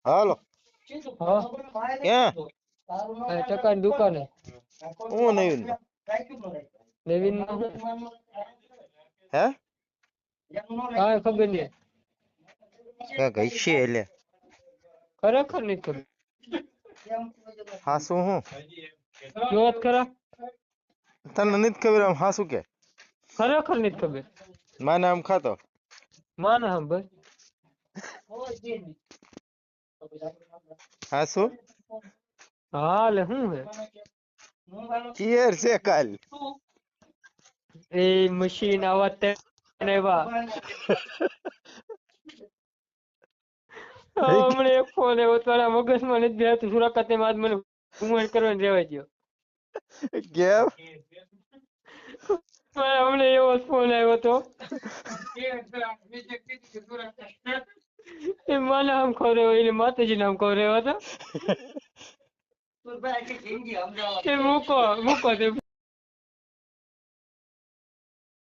હાલો હા ક્યાં ટકાની દુકાને હું નવીન નવીન હે કાંઈ ખબર નહીં કઈ છે એટલે ખરેખર નહીં ખબર હા શું હું જોત ખરા તને નથી ખબર આમ હા શું કે ખરેખર નહીં ખબર માને આમ ખાતો માને હમ ભાઈ હા શું હા લે શું હે ચિયર છે કાલ એ મશીન આવા તે એવા હમણાં એક ફોન આવ્યો તારા મગજમાં નથી બેહતું સુરાકાત ને મને ઘુમણ કરવાની રહેવા દો કેમ હમણાં એવો ફોન આવ્યો તો એ માને આમ ખવડાવ્યો એને માતાજીને આમ ખવડાવ્યો હતો એ મૂકો તે